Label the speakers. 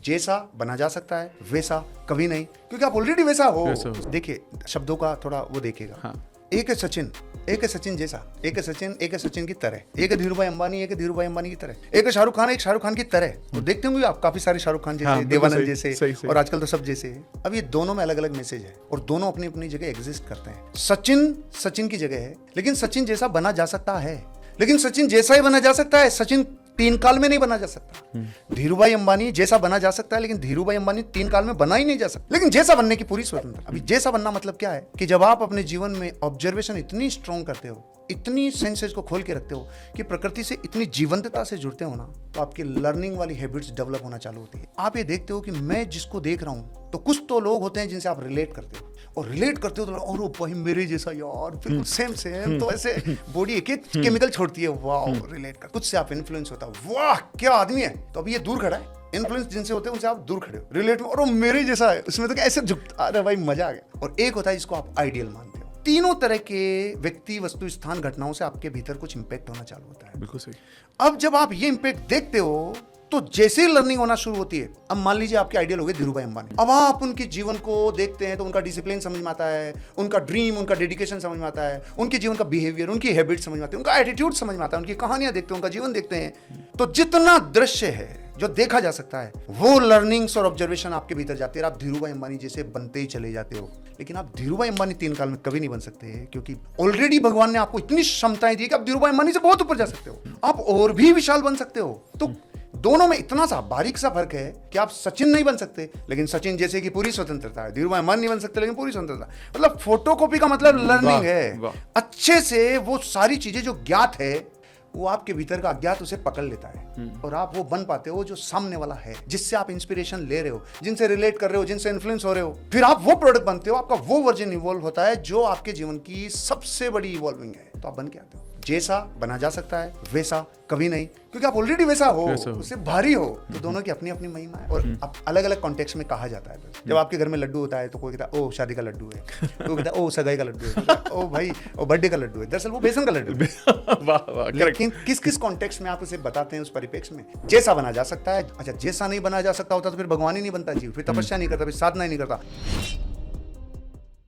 Speaker 1: जैसा बना जा सकता है वैसा कभी नहीं, क्योंकि आप ऑलरेडी वैसा हो। देखिए शब्दों का थोड़ा वो देखिएगा। हाँ। एक है सचिन जैसा, एक है सचिन की तरह, एक है धीरूभाई अंबानी, एक है धीरूभाई अंबानी की तरह, एक है शाहरुख खान, एक शाहरुख खान की तरह। तो देखते होंगे आप काफी सारे शाहरुख खान जैसे, हाँ, देवानंद जैसे, सही। और आजकल तो सब जैसे है। अब ये दोनों में अलग अलग मैसेज है और दोनों अपनी अपनी जगह एग्जिस्ट करते हैं। सचिन की जगह है, लेकिन सचिन जैसा बना जा सकता है, लेकिन सचिन जैसा ही बना जा सकता है, सचिन 3 काल में नहीं बना जा सकता। धीरूभाई अंबानी जैसा बना जा सकता है, लेकिन धीरूभाई अंबानी 3 काल में बना ही नहीं जा सकता। लेकिन जैसा बनने की पूरी स्वतंत्रता। अभी जैसा बनना मतलब क्या है कि जब आप अपने जीवन में ऑब्जर्वेशन इतनी स्ट्रॉन्ग करते हो, इतनी सेंसेस को खोल के रखते हो कि प्रकृति से इतनी जीवंतता से जुड़ते हो ना, तो आपकी लर्निंग वाली हैबिट्स डेवलप होना चालू होती है। आप ये देखते हो कि मैं जिसको देख रहा हूँ, तो कुछ तो लोग होते हैं जिनसे आप रिलेट करते हो, और रिलेट करते हो तो और भाई मेरे जैसा यार, बिल्कुल सेम। तो ऐसे बॉडी एक एक केमिकल छोड़ती है, वाह रिलेट कर। कुछ से आप इन्फ्लुएंस होता है, वाह क्या आदमी है। तो अभी ये दूर खड़ा है, इन्फ्लुएंस जिनसे होते हैं उनसे आप दूर खड़े हो, रिलेट में, और मेरे जैसा है, उसमें तो ऐसे झुकता, अरे भाई मजा आ गया। और एक होता है जिसको आप आइडियल मानते हो। तीनों तरह के व्यक्ति, वस्तु, स्थान, घटनाओं से आपके भीतर कुछ इंपैक्ट होना चालू होता है।
Speaker 2: बिल्कुल सही।
Speaker 1: अब जब आप ये इंपैक्ट देखते हो तो जैसे ही लर्निंग होना शुरू होती है, अब मान लीजिए आपके आइडियल हो गए धीरूभाई अंबानी। अब आप उनके जीवन को देखते हैं तो उनका डिसिप्लिन समझ में आता है, उनका ड्रीम, उनका डेडिकेशन समझ में आता है, उनके जीवन का बिहेवियर, उनकी हैबिट समझ में आती है, उनका एटीट्यूड समझ में आता है, उनकी कहानियां देखते हैं, उनका जीवन देखते हैं। तो जितना दृश्य है जो देखा जा सकता है, वो लर्निंग्स और ऑब्जर्वेशन आपके भीतर जाते हैं। आप धीरूभाई अंबानी जैसे बनते ही चले जाते हो। लेकिन आप धीरूभाई अंबानी 3 काल में कभी नहीं बन सकते, क्योंकि ऑलरेडी भगवान ने आपको इतनी क्षमताएं दी कि आप धीरूभाई अंबानी से बहुत ऊपर जा सकते हो। आप और भी विशाल बन सकते हो। तो दोनों में इतना सा बारीक सा फर्क है कि आप सचिन नहीं बन सकते, लेकिन सचिन जैसे की पूरी स्वतंत्रता है। धीरूभाई अंबानी नहीं बन सकते, लेकिन पूरी स्वतंत्रता। मतलब फोटोकॉपी का मतलब लर्निंग है। अच्छे से वो सारी चीजें जो ज्ञात है, वो आपके भीतर का अज्ञात उसे पकड़ लेता है, और आप वो बन पाते हो जो सामने वाला है, जिससे आप इंस्पिरेशन ले रहे हो, जिनसे रिलेट कर रहे हो, जिनसे इन्फ्लुएंस हो रहे हो। फिर आप वो प्रोडक्ट बनते हो, आपका वो वर्जन इवॉल्व होता है जो आपके जीवन की सबसे बड़ी इवॉल्विंग है। तो आप बन के आते हो। जैसा बना जा सकता है वैसा कभी नहीं, क्योंकि आप ऑलरेडी वैसा हो, उससे भारी हो। तो दोनों की अपनी अपनी महिमा है, और अब अलग अलग कॉन्टेक्स्ट में कहा जाता है। जब आपके घर में लड्डू होता है तो कोई कहता है ओ शादी का लड्डू है, कोई कहता है ओ सगाई का लड्डू है, ओ भाई ओ बर्थडे का लड्डू है। दरअसल वो बेसन का लड्डू है। लेकिन किस किस कॉन्टेक्स्ट में आप उसे बताते हैं, उस परिप्रेक्ष्य में जैसा बना जा सकता है। अच्छा, जैसा नहीं बना जा सकता होता तो फिर भगवान ही नहीं बनता जीव, फिर तपस्या नहीं करता, फिर साधना ही नहीं करता।